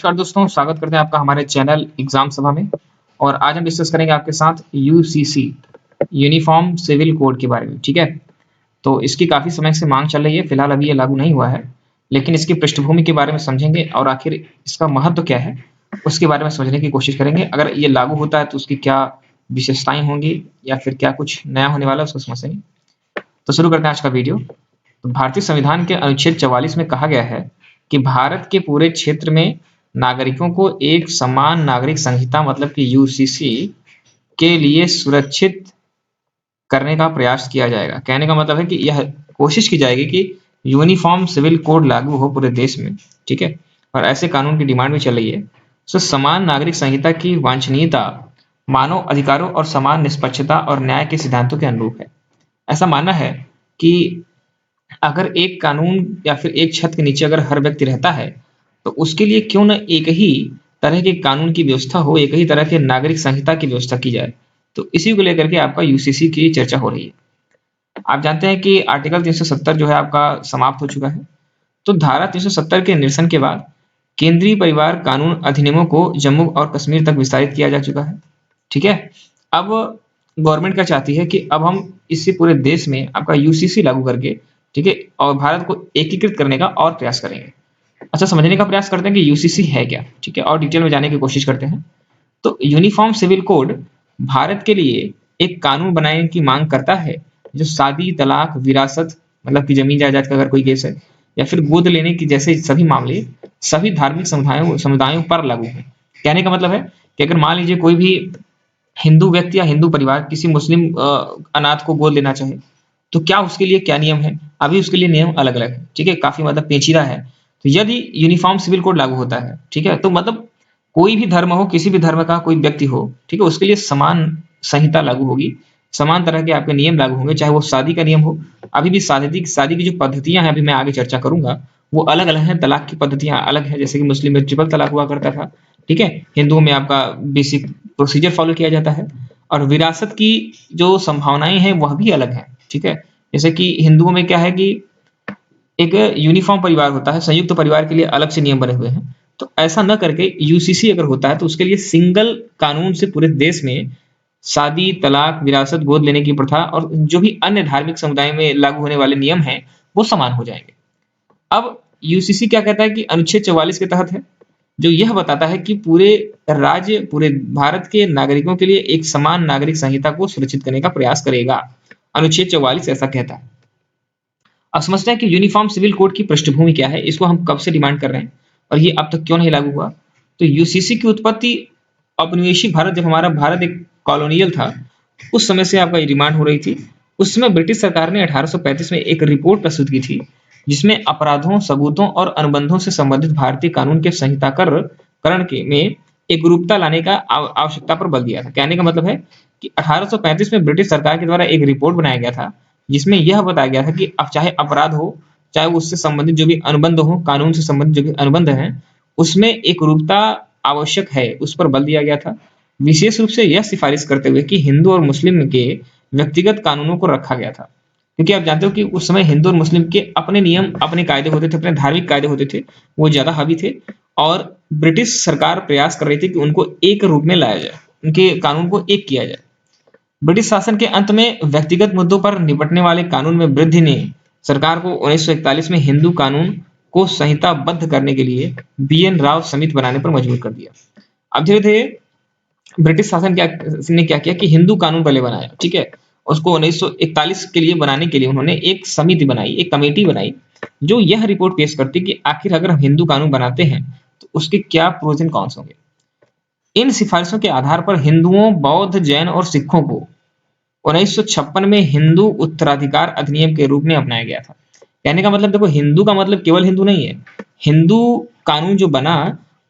नमस्कार दोस्तों, स्वागत करते हैं आपका हमारे चैनल एग्जाम सभा में। और आज हम डिस्कस करेंगे आपके साथ यूसीसी यूनिफॉर्म सिविल कोड के बारे में। ठीक है, तो इसकी काफ़ी समय से मांग चल रही है। फिलहाल अभी ये लागू नहीं हुआ है, लेकिन इसकी पृष्ठभूमि के बारे में समझेंगे और आखिर इसका महत्व क्या है उसके बारे में समझने की कोशिश करेंगे। अगर ये लागू होता है तो उसकी क्या विशेषताएं होंगी या फिर क्या कुछ नया होने वाला है उसको समझेंगे। तो शुरू करते हैं आज का वीडियो। तो भारतीय संविधान के अनुच्छेद 44 में कहा गया है कि भारत के पूरे क्षेत्र में नागरिकों को एक समान नागरिक संहिता मतलब कि यूसीसी के लिए सुरक्षित करने का प्रयास किया जाएगा। कहने का मतलब है कि यह कोशिश की जाएगी कि यूनिफॉर्म सिविल कोड लागू हो पूरे देश में। ठीक है, और ऐसे कानून की डिमांड भी चल रही है। तो समान नागरिक संहिता की वांछनीयता मानव अधिकारों और समान निष्पक्षता और न्याय के सिद्धांतों के अनुरूप है। ऐसा मानना है कि अगर एक कानून या फिर एक छत के नीचे अगर हर व्यक्ति रहता है तो उसके लिए क्यों न एक ही तरह के कानून की व्यवस्था हो, एक ही तरह के नागरिक संहिता की व्यवस्था की जाए। तो इसी को लेकर के आपका यूसीसी की चर्चा हो रही है। आप जानते हैं कि आर्टिकल 370 जो है आपका समाप्त हो चुका है। तो धारा 370 के निरसन के बाद केंद्रीय परिवार कानून अधिनियमों को जम्मू और कश्मीर तक विस्तारित किया जा चुका है। ठीक है, अब गवर्नमेंट क्या चाहती है कि अब हम इसी पूरे देश में आपका यूसीसी लागू करके, ठीक है, और भारत को एकीकृत करने का और प्रयास करेंगे। अच्छा, समझने का प्रयास करते हैं कि यूसीसी है क्या। ठीक है, और डिटेल में जाने की कोशिश करते हैं। तो यूनिफॉर्म सिविल कोड भारत के लिए एक कानून बनाने की मांग करता है जो शादी, तलाक, विरासत मतलब कि जमीन जायदाद का अगर कोई केस है या फिर गोद लेने की जैसे सभी मामले सभी धार्मिक समुदायों पर लागू है। कहने का मतलब है कि अगर मान लीजिए कोई भी हिंदू व्यक्ति या हिंदू परिवार किसी मुस्लिम अनाथ को गोद लेना चाहे तो क्या उसके लिए क्या नियम है। अभी उसके लिए नियम अलग अलग है। ठीक है, काफी मतलब पेचीदा है। तो यदि यूनिफॉर्म सिविल कोड लागू होता है, ठीक है, तो मतलब कोई भी धर्म हो, किसी भी धर्म का कोई व्यक्ति हो, ठीक है, उसके लिए समान संहिता लागू होगी, समान तरह के आपके नियम लागू होंगे, चाहे वो शादी का नियम हो। अभी भी शादी शादी की जो पद्धतियां हैं, अभी मैं आगे चर्चा करूंगा, वो अलग अलग हैं। तलाक की पद्धतियां अलग है, जैसे कि मुस्लिम में ट्रिपल तलाक हुआ करता था। ठीक है, हिंदुओं में आपका बेसिक प्रोसीजर फॉलो किया जाता है। और विरासत की जो संभावनाएं हैं वह भी अलग है। ठीक है, जैसे कि हिंदुओं में क्या है कि एक यूनिफॉर्म परिवार होता है, संयुक्त परिवार के लिए अलग से नियम बने हुए हैं। तो ऐसा न करके यूसीसी अगर होता है तो उसके लिए सिंगल कानून से पूरे देश में शादी, तलाक, विरासत, गोद लेने की प्रथा और जो भी अन्य धार्मिक समुदाय में लागू होने वाले नियम हैं वो समान हो जाएंगे। अब यूसीसी क्या कहता है कि अनुच्छेद 44 के तहत है, जो यह बताता है कि पूरे भारत के नागरिकों के लिए एक समान नागरिक संहिता को सुरक्षित करने का प्रयास करेगा। अनुच्छेद 44 ऐसा कहता है। अब समझते हैं कि यूनिफॉर्म सिविल कोड की पृष्ठभूमि क्या है, इसको हम कब से डिमांड कर रहे हैं और ये अब तक क्यों नहीं लागू हुआ। तो यूसीसी की उत्पत्ति औपनिवेशिक भारत, जब हमारा भारत एक कॉलोनियल था, उस समय से आपका ये डिमांड हो रही थी। उस समय ब्रिटिश सरकार ने 1835 में एक रिपोर्ट प्रस्तुत की थी जिसमें अपराधों, सबूतों और अनुबंधों से संबंधित भारतीय कानून के संहिताकरण के में एकरूपता लाने का आवश्यकता पर बल दिया था। कहने का मतलब है कि 1835 में ब्रिटिश सरकार के द्वारा एक रिपोर्ट बनाया गया था जिसमें यह बताया गया था कि अब चाहे अपराध हो, चाहे उससे संबंधित जो भी अनुबंध हो, कानून से संबंधित जो भी अनुबंध हैं, उसमें एकरूपता आवश्यक है, उस पर बल दिया गया था। विशेष रूप से यह सिफारिश करते हुए कि हिंदू और मुस्लिम के व्यक्तिगत कानूनों को रखा गया था, क्योंकि आप जानते हो कि उस समय हिंदू और मुस्लिम के अपने नियम, अपने कायदे होते थे, अपने धार्मिक कायदे होते थे, वो ज्यादा हावी थे। और ब्रिटिश सरकार प्रयास कर रही थी कि उनको एक रूप में लाया जाए, उनके कानून को एक किया जाए। ब्रिटिश शासन के अंत में व्यक्तिगत मुद्दों पर निपटने वाले कानून में वृद्धि ने सरकार को 1941 में हिंदू कानून को संहिताबद्ध करने के लिए बीएन राव समिति बनाने पर मजबूर कर दिया। अब धीरे धीरे ब्रिटिश शासन ने क्या किया कि हिंदू कानून पहले बनाया। ठीक है, उसको 1941 के लिए बनाने के लिए उन्होंने एक समिति बनाई, एक कमेटी बनाई, जो यह रिपोर्ट पेश करती कि आखिर अगर हम हिंदू कानून बनाते हैं तो उसके क्या प्रोज एंड कॉन्स होंगे। इन सिफारिशों के आधार पर हिंदुओं, बौद्ध, जैन और सिखों को 1956 में हिंदू उत्तराधिकार अधिनियम के रूप में अपनाया गया था। कहने का मतलब देखो, हिंदू का मतलब केवल हिंदू नहीं है। हिंदू कानून जो बना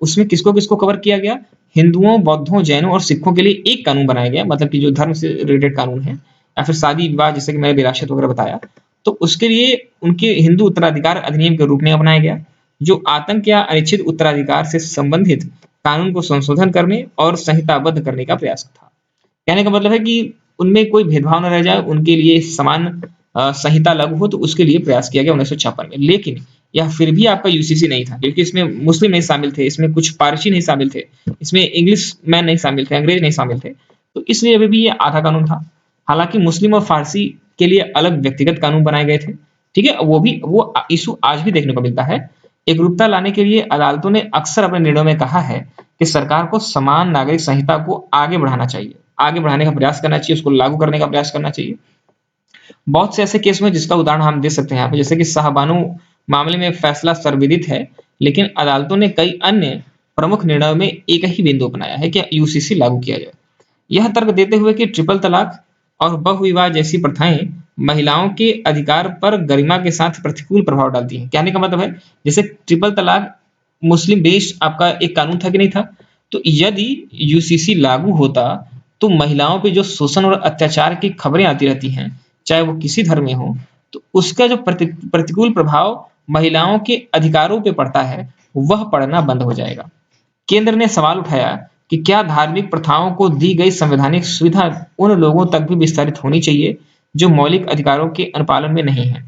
उसमें किसको किसको कवर किया गया, हिंदुओं, बौद्धों, जैनों और सिखों के लिए एक कानून बनाया गया, मतलब कि जो धर्म से रिलेटेड कानून है या फिर शादी विवाह, जैसे कि मैंने विरासत वगैरह बताया, तो उसके लिए उनके हिंदू उत्तराधिकार अधिनियम के रूप में अपनाया गया, जो आतंक या अनिश्चित उत्तराधिकार से संबंधित कानून को संशोधन करने और संहिताबद्ध करने का प्रयास था। कहने का मतलब है कि उनमें कोई भेदभाव न रह जाए, उनके लिए समान संहिता लागू हो, तो उसके लिए प्रयास किया गया 1956 में। लेकिन या फिर भी आपका यूसीसी नहीं था, क्योंकि इसमें मुस्लिम नहीं शामिल थे, इसमें कुछ पारसी नहीं शामिल थे, इसमें इंग्लिश मैन नहीं शामिल थे, अंग्रेज नहीं शामिल थे, तो इसलिए अभी भी ये आधा कानून था। हालांकि मुस्लिम और फारसी के लिए अलग व्यक्तिगत कानून बनाए गए थे, ठीक है, वो इशू आज भी देखने को मिलता है। एकरूपता लाने के लिए अदालतों ने अक्सर अपने निर्णयों में कहा है कि सरकार को समान नागरिक संहिता को आगे बढ़ाना चाहिए, आगे बढ़ाने का प्रयास करना चाहिए, उसको लागू करने का प्रयास करना चाहिए। बहुत से ऐसे केस में जिसका उदाहरण हम दे सकते हैं यहाँ पे, जैसे कि शाहबानो मामले में फैसला सर्वविदित है, लेकिन अदालतों ने कई अन्य प्रमुख निर्णयों में एक ही बिंदु अपनाया है कि यूसीसी लागू किया जाए, यह तर्क देते हुए कि ट्रिपल तलाक और बहुविवाह जैसी प्रथाएं महिलाओं के अधिकार पर गरिमा के साथ प्रतिकूल प्रभाव डालती हैं। कहने का मतलब है, जैसे ट्रिपल तलाक मुस्लिम बेस्ड आपका एक कानून था कि नहीं था, तो यदि यूसीसी लागू होता तो महिलाओं पे जो शोषण और अत्याचार की खबरें आती रहती हैं, चाहे वो किसी धर्म में हो, तो उसका जो प्रतिकूल प्रभाव महिलाओं के अधिकारों पे पड़ता है, वह पड़ना बंद हो जाएगा। केंद्र ने सवाल उठाया कि क्या धार्मिक प्रथाओं को दी गई संवैधानिक सुविधा उन लोगों तक भी विस्तारित होनी चाहिए जो मौलिक अधिकारों के अनुपालन में नहीं है।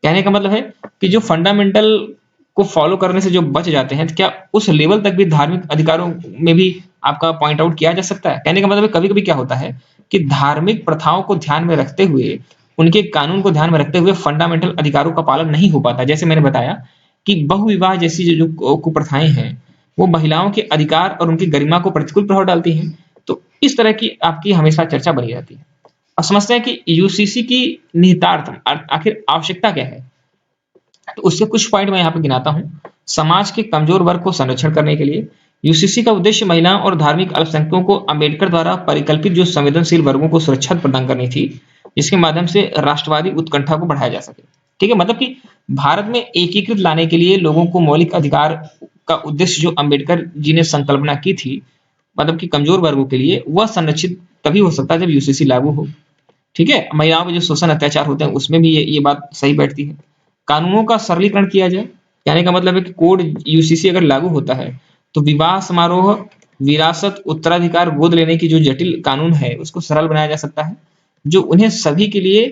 कहने का मतलब है कि जो फंडामेंटल को फॉलो करने से जो बच जाते हैं, तो क्या उस लेवल तक भी धार्मिक अधिकारों में भी आपका पॉइंट आउट किया जा सकता है। कहने का मतलब है कभी कभी क्या होता है कि धार्मिक प्रथाओं को ध्यान में रखते हुए, उनके कानून को ध्यान में रखते हुए फंडामेंटल अधिकारों का पालन नहीं हो पाता। जैसे मैंने बताया कि बहुविवाह जैसी जो कुप्रथाएं हैं, वो महिलाओं के अधिकार और उनकी गरिमा को प्रतिकूल प्रभाव डालती हैं। तो इस तरह की आपकी हमेशा चर्चा बनी रहती है। अब समझते हैं कि यूसीसी की निहितार्थ आखिर आवश्यकता क्या है। तो उसके कुछ पॉइंट मैं यहाँ पे गिनाता हूँ। समाज के कमजोर वर्ग को संरक्षण करने के लिए यूसीसी का उद्देश्य महिलाओं और धार्मिक अल्पसंख्यकों को अम्बेडकर द्वारा परिकल्पित जो संवेदनशील वर्गों को सुरक्षा प्रदान करनी थी, जिसके माध्यम से राष्ट्रवादी उत्कंठा को बढ़ाया जा सके। ठीक है, मतलब कि भारत में एकीकृत लाने के लिए लोगों को मौलिक अधिकार का उद्देश्य जो अम्बेडकर जी ने संकल्पना की थी, मतलब कि कमजोर वर्गों के लिए, वह संरक्षित तभी हो सकता है जब यूसीसी लागू हो। ठीक है, महिलाओं पे जो शोषण अत्याचार होते हैं उसमें भी ये बात सही बैठती है। कानूनों का सरलीकरण किया जाए। कहने का मतलब है कि कोड यूसीसी अगर लागू होता है तो विवाह समारोह, विरासत, उत्तराधिकार, गोद लेने की जो जटिल कानून है उसको सरल बनाया जा सकता है, जो उन्हें सभी के लिए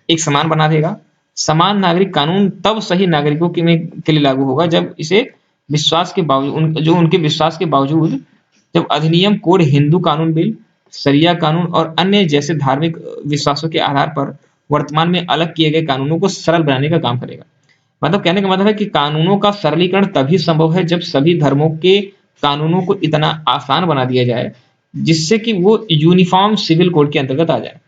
एक समान बना देगा। समान नागरिक कानून तब सही नागरिकों के लिए लागू होगा जब इसे विश्वास के बावजूद, जो उनके विश्वास के बावजूद, जब अधिनियम, कोड, हिंदू कानून, बिल, शरिया कानून और अन्य जैसे धार्मिक विश्वासों के आधार पर वर्तमान में अलग किए गए कानूनों को सरल बनाने का काम करेगा। मतलब कहने का मतलब है कि कानूनों का सरलीकरण तभी संभव है जब सभी धर्मों के कानूनों को इतना आसान बना दिया जाए जिससे कि वो यूनिफॉर्म सिविल कोड के अंतर्गत आ जाए।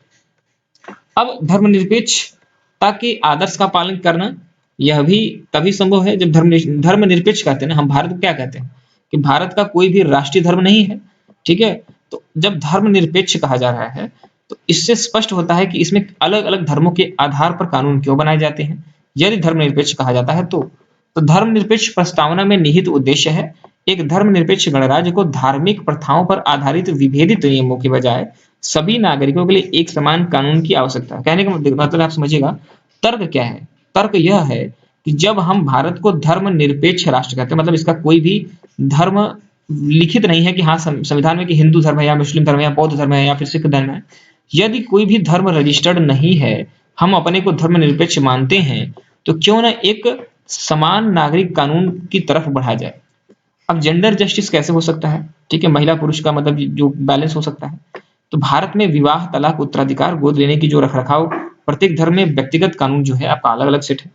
अब धर्मनिरपेक्षता के आदर्श का पालन करना, यह भी तभी संभव है जब धर्मनिरपेक्ष कहते हैं ना, हम भारत को क्या कहते हैं कि भारत का कोई भी राष्ट्रीय धर्म नहीं है। ठीक है, तो जब धर्मनिरपेक्ष कहा जा रहा है तो इससे स्पष्ट होता है कि इसमें अलग अलग धर्मों के आधार पर कानून क्यों बनाए जाते हैं। यदि धर्मनिरपेक्ष कहा जाता है तो धर्मनिरपेक्ष प्रस्तावना में निहित उद्देश्य है एक धर्मनिरपेक्ष गणराज्य को धार्मिक प्रथाओं पर आधारित विभेदित नियमों के बजाय सभी नागरिकों के लिए एक समान कानून की आवश्यकता है। कहने का मतलब आप समझिएगा तर्क क्या है। तर्क यह है कि जब हम भारत को धर्मनिरपेक्ष राष्ट्र कहते हैं, मतलब इसका कोई भी धर्म लिखित नहीं है कि हाँ संविधान में कि हिंदू धर्म है या मुस्लिम धर्म है या बौद्ध धर्म है या फिर सिख धर्म है। यदि कोई भी धर्म रजिस्टर्ड नहीं है, हम अपने को धर्मनिरपेक्ष मानते हैं, तो क्यों ना एक समान नागरिक कानून की तरफ बढ़ा जाए। अब जेंडर जस्टिस कैसे हो सकता है। ठीक है, महिला पुरुष का मतलब जो बैलेंस हो सकता है। तो भारत में विवाह, तलाक, उत्तराधिकार, गोद लेने की जो रखरखाव, प्रत्येक धर्म में व्यक्तिगत कानून जो है आपका अलग अलग सेट है।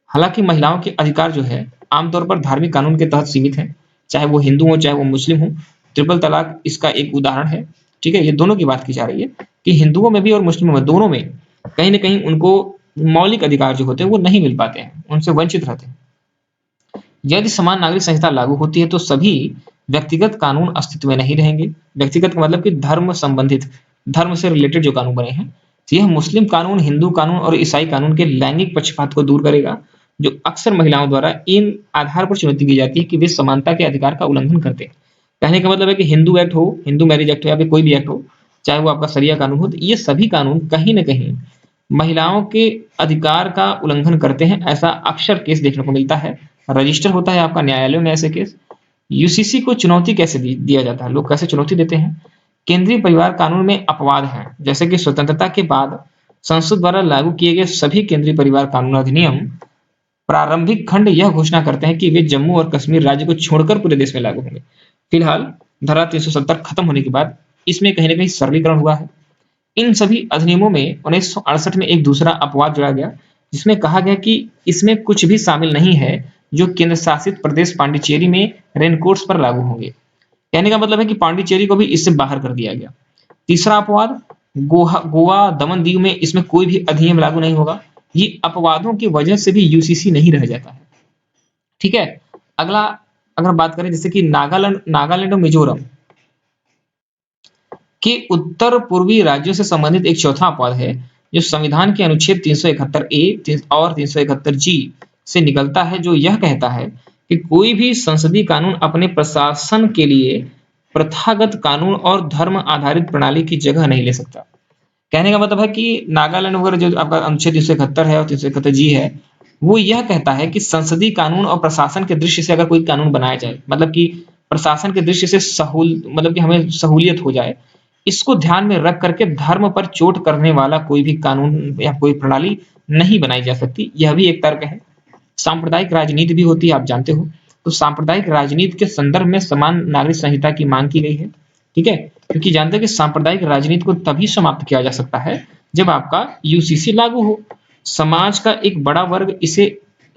हालांकि महिलाओं के अधिकार जो है आमतौर पर धार्मिक कानून के तहत सीमित है, चाहे वो हिंदू हो चाहे वो मुस्लिम हो। ट्रिपल तलाक इसका एक उदाहरण है। ठीक है, ये दोनों की बात की जा रही है कि हिंदुओं में भी और मुस्लिमों में, दोनों में कहीं ना कहीं उनको मौलिक अधिकार जो होते हैं वो नहीं मिल पाते हैं, उनसे वंचित रहते हैं। यदि समान नागरिक संहिता लागू होती है तो सभी व्यक्तिगत कानून अस्तित्व में नहीं रहेंगे। व्यक्तिगत का मतलब कि धर्म संबंधित, धर्म से रिलेटेड जो कानून बने हैं, तो यह मुस्लिम कानून, हिंदू कानून और ईसाई कानून के लैंगिक पक्षपात को दूर करेगा, जो अक्सर महिलाओं द्वारा इन आधार पर चुनौती की जाती है कि वे समानता के अधिकार का उल्लंघन करते हैं। कहने का मतलब है कि हिंदू एक्ट हो, हिंदू मैरिज एक्ट हो या फिर कोई भी एक्ट हो, चाहे वो आपका शरिया कानून हो, तो ये सभी कानून कहीं ना कहीं महिलाओं के अधिकार का उल्लंघन करते हैं। ऐसा अक्सर केस देखने को मिलता है, रजिस्टर होता है आपका न्यायालयों में ऐसे केस। यूसीसी को चुनौती कैसे दिया जाता है, लोग कैसे चुनौती देते हैं। केंद्रीय परिवार कानून में अपवाद हैं, जैसे कि स्वतंत्रता के बाद संसद द्वारा लागू किए गए सभी केंद्रीय परिवार कानून अधिनियम प्रारंभिक खंड यह घोषणा करते हैं कि वे जम्मू और कश्मीर राज्य को छोड़कर पूरे देश में लागू होंगे। फिलहाल धारा 370 खत्म होने के बाद इसमें कहीं न कहीं सरलीकरण हुआ है। इन सभी अधिनियमों में 1968 में एक दूसरा अपवाद जोड़ा गया, जिसमें कहा गया कि इसमें कुछ भी शामिल नहीं है जो केंद्र शासित प्रदेश पांडिचेरी में रेनकोट्स पर लागू होंगे। कहने का मतलब है कि पांडिचेरी को भी इससे बाहर कर दिया गया। तीसरा अपवाद, गोवा, दमन दीव में इसमें कोई भी अधिनियम लागू नहीं होगा। ये अपवादों की वजह से भी यूसीसी नहीं रह जाता है। ठीक है। अगला अगर बात करें जैसे कि नागालैंड और मिजोरम के उत्तर पूर्वी राज्यों से संबंधित एक चौथा अपवाद है, जो संविधान के अनुच्छेद 371 ए और 371 जी से निकलता है, जो यह कहता है कि कोई भी संसदीय कानून अपने प्रशासन के लिए प्रथागत कानून और धर्म आधारित प्रणाली की जगह नहीं ले सकता। कहने का मतलब है कि नागालैंड वगैरह जो आपका अनुच्छेद 371 है और 371 जी है, वो यह कहता है कि संसदीय कानून और प्रशासन के दृष्टि से अगर कोई कानून बनाया जाए, मतलब कि प्रशासन के दृष्टि से मतलब कि हमें सहूलियत हो जाए, इसको ध्यान में रख करके धर्म पर चोट करने वाला कोई भी कानून या कोई प्रणाली नहीं बनाई जा सकती। यह भी एक तर्क है। सांप्रदायिक राजनीति भी होती है, आप जानते हो। तो सांप्रदायिक राजनीति के संदर्भ में समान नागरिक संहिता की मांग की गई है। ठीक है, क्योंकि जानते हैं कि सांप्रदायिक राजनीति को तभी समाप्त किया जा सकता है जब आपका यूसीसी लागू हो। समाज का एक बड़ा वर्ग इसे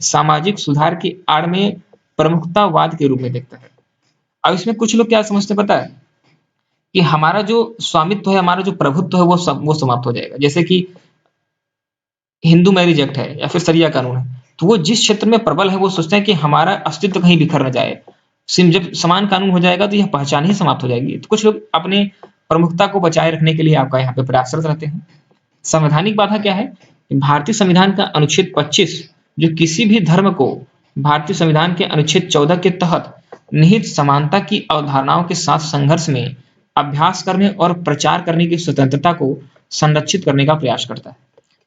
सामाजिक सुधार की आड़ में प्रमुखतावाद के रूप में देखता है। अब इसमें कुछ लोग क्या समझते हैं पता है, कि हमारा जो स्वामित्व है, हमारा जो प्रभुत्व है, वो समाप्त हो जाएगा। जैसे कि हिंदू मैरिज एक्ट है या फिर शरिया कानून है, तो वो जिस क्षेत्र में प्रबल है वो सोचते हैं कि हमारा अस्तित्व कहीं बिखर न जाए। जब समान कानून हो जाएगा तो यह पहचान ही समाप्त हो जाएगी। तो कुछ लोग अपने प्रमुखता को बचाए रखने के लिए आपका यहाँ पे प्रयासरत रहते हैं। संवैधानिक बाधा क्या है? भारतीय संविधान का अनुच्छेद 25 जो किसी भी धर्म को भारतीय संविधान के अनुच्छेद 14 के तहत निहित समानता की अवधारणाओं के साथ संघर्ष में अभ्यास करने और प्रचार करने की स्वतंत्रता को संरक्षित करने का प्रयास करता है।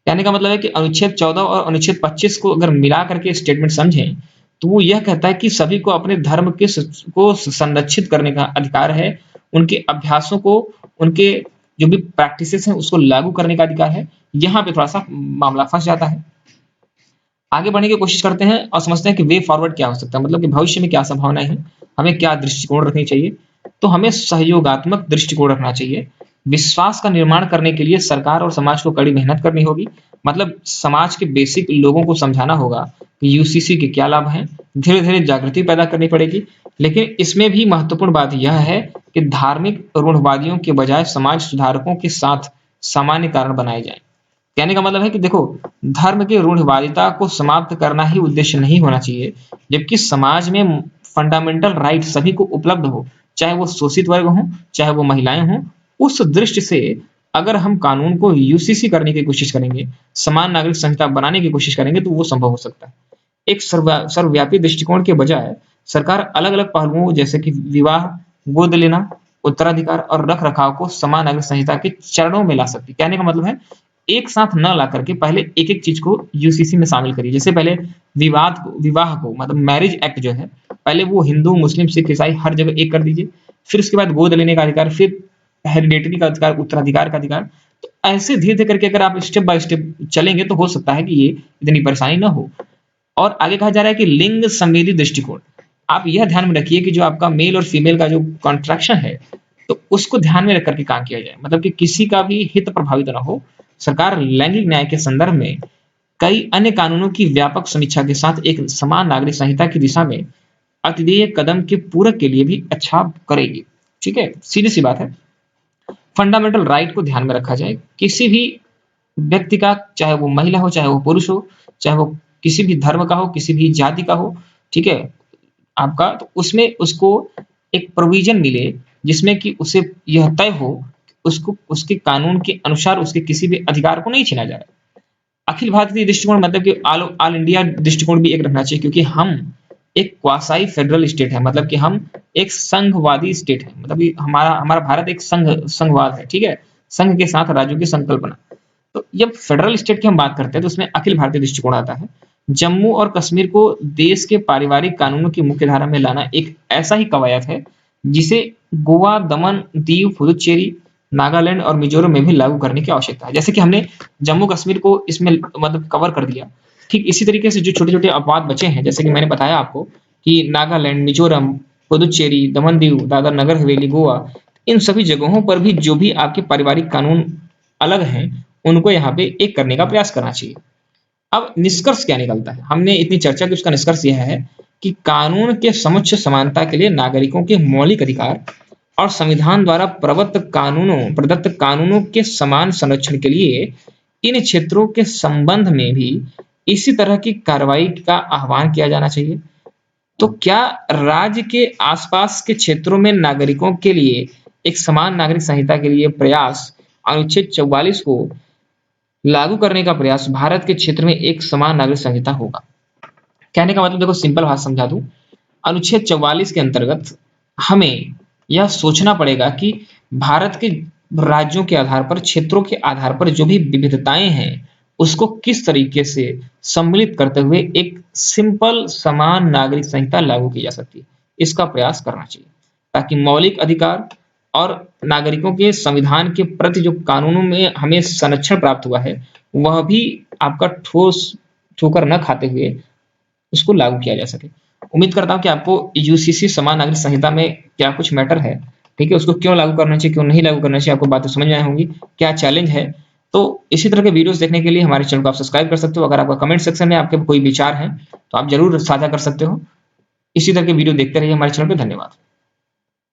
कहने का मतलब है कि अनुच्छेद 14 और अनुच्छेद 25 को अगर मिला करके स्टेटमेंट समझें, तो वो यह कहता है कि सभी को अपने धर्म को संरक्षित करने का अधिकार है, उनके अभ्यासों को, उनके जो भी प्रैक्टिसेस हैं उसको लागू करने का अधिकार है। यहाँ पे थोड़ा सा मामला फंस जाता है। आगे बढ़ने की कोशिश करते हैं और समझते हैं कि वे फॉरवर्ड क्या हो सकता है, मतलब कि भविष्य में क्या संभावनाएं हैं, हमें क्या दृष्टिकोण रखनी चाहिए। तो हमें सहयोगात्मक दृष्टिकोण रखना चाहिए। विश्वास का निर्माण करने के लिए सरकार और समाज को कड़ी मेहनत करनी होगी। मतलब समाज के बेसिक लोगों को समझाना होगा कि यूसीसी के क्या लाभ हैं। धीरे धीरे जागृति पैदा करनी पड़ेगी। लेकिन इसमें भी महत्वपूर्ण बात यह है कि धार्मिक रूढ़वादियों के बजाय समाज सुधारकों के साथ सामान्य कारण बनाए जाएं। कहने का मतलब है कि देखो, धर्म की रूढ़िवादिता को समाप्त करना ही उद्देश्य नहीं होना चाहिए, जबकि समाज में फंडामेंटल राइट सभी को उपलब्ध हो, चाहे वो शोषित वर्ग हो, चाहे वो महिलाएं हों। उस दृष्टि से अगर हम कानून को यूसीसी करने की कोशिश करेंगे, समान नागरिक संहिता बनाने की कोशिश करेंगे, तो वो संभव हो सकता है। एक सर्वव्यापी दृष्टिकोण के बजाय सरकार अलग अलग पहलुओं जैसे कि विवाह, गोद लेना, उत्तराधिकार और रख रखाव को समान नागरिक संहिता के चरणों में ला सकती है। कहने का मतलब है एक साथ न ला करके पहले एक एक चीज को यूसीसी में शामिल करिए। जैसे पहले विवाह को मतलब मैरिज एक्ट जो है, पहले वो हिंदू, मुस्लिम, सिख, ईसाई हर जगह एक कर दीजिए। फिर उसके बाद गोद लेने का अधिकार, फिर हेरिडेटरी का अधिकार, उत्तराधिकार का अधिकार। तो ऐसे धीरे धीरे करके अगर आप स्टेप बाय स्टेप चलेंगे तो हो सकता है कि ये इतनी परेशानी ना हो। और आगे कहा जा रहा है कि लिंग संवेदी दृष्टिकोण। आप यह ध्यान में रखिए कि जो आपका मेल और फीमेल का जो कॉन्ट्रैक्शन है, तो उसको ध्यान में रख करके काम किया जाए, मतलब कि किसी का भी हित प्रभावित ना हो। सरकार लैंगिक न्याय के संदर्भ में कई अन्य कानूनों की व्यापक समीक्षा के साथ एक समान नागरिक संहिता की दिशा में अतिदेय कदम के पूरक के लिए भी अच्छा करेगी। ठीक है, सीधी सी बात है। फंडामेंटल राइट को ध्यान में रखा जाए। किसी भी व्यक्ति का, चाहे वो महिला हो, चाहे वो पुरुष हो, चाहे वो किसी भी धर्म का हो, किसी भी जाति का हो, ठीक है, आपका, तो उसमें उसको एक प्रोविजन मिले जिसमें कि उसे यह तय हो, उसको उसके कानून के अनुसार उसके किसी भी अधिकार को नहीं छीना जा रहा। अखिल भारतीय दृष्टिकोण मतलब कि ऑल इंडिया दृष्टिकोण भी एक रखना चाहिए, क्योंकि हम एक क्वासाई फेडरल स्टेट है, मतलब कि हम एक संघवादी स्टेट है। मतलब कि हमारा हमारा भारत एक संघवाद है। ठीक है, संघ के साथ राज्यों की संकल्पना। तो जब फेडरल स्टेट की हम बात करते हैं तो उसमें अखिल भारतीय दृष्टिकोण आता है। जम्मू और कश्मीर को देश के पारिवारिक कानूनों की मुख्य धारा में लाना एक ऐसा ही कवायद है जिसे गोवा, दमन, दीव, पुदुचेरी, नागालैंड और मिजोरम में भी लागू करने की आवश्यकता है। जैसे कि हमने जम्मू कश्मीर को इसमें मतलब कवर कर दिया, ठीक इसी तरीके से जो छोटे-छोटे अपवाद बचे हैं, जैसे कि मैंने बताया आपको कि नागालैंड, मिज़ोरम, पुदुचेरी, दमन-दीव, दादर नगर हवेली, गोवा, इन सभी जगहों पर भी जो भी आपके पारिवारिक कानून अलग हैं, उनको यहाँ पे एक करने का प्रयास करना चाहिए। अब निष्कर्ष क्या निकलता है? हमने इतनी चर्चा की, उसका निष्कर्ष यह है कि कानून के समक्ष समानता के लिए नागरिकों के मौलिक अधिकार और संविधान द्वारा प्रदत्त कानूनों के समान संरक्षण के लिए इन क्षेत्रों के संबंध में भी इसी तरह की कार्रवाई का आह्वान किया जाना चाहिए। तो क्या राज्य के आसपास के क्षेत्रों में नागरिकों के लिए एक समान नागरिक संहिता के लिए प्रयास, अनुच्छेद 44 को लागू करने का प्रयास भारत के क्षेत्र में एक समान नागरिक संहिता होगा? कहने का मतलब देखो, सिंपल भाषा समझा दूं, अनुच्छेद 44 के अंतर्गत हमें यह सोचना पड़ेगा कि भारत के राज्यों के आधार पर, क्षेत्रों के आधार पर जो भी विविधताएं हैं, उसको किस तरीके से सम्मिलित करते हुए एक सिंपल समान नागरिक संहिता लागू की जा सकती है, इसका प्रयास करना चाहिए, ताकि मौलिक अधिकार और नागरिकों के संविधान के प्रति जो कानूनों में हमें संरक्षण प्राप्त हुआ है, वह भी आपका ठोस ठोकर न खाते हुए उसको लागू किया जा सके। उम्मीद करता हूँ कि आपको यूसीसी समान नागरिक संहिता में क्या कुछ मैटर है, ठीक है, उसको क्यों लागू करना चाहिए, क्यों नहीं लागू करना चाहिए, आपको बातें समझ में आई होंगी, क्या चैलेंज है। तो इसी तरह के वीडियोस देखने के लिए हमारे चैनल को आप सब्सक्राइब कर सकते हो। अगर आपका कमेंट सेक्शन में आपके कोई विचार हैं, तो आप जरूर साझा कर सकते हो। इसी तरह के वीडियो देखते रहिए हमारे चैनल पे। धन्यवाद।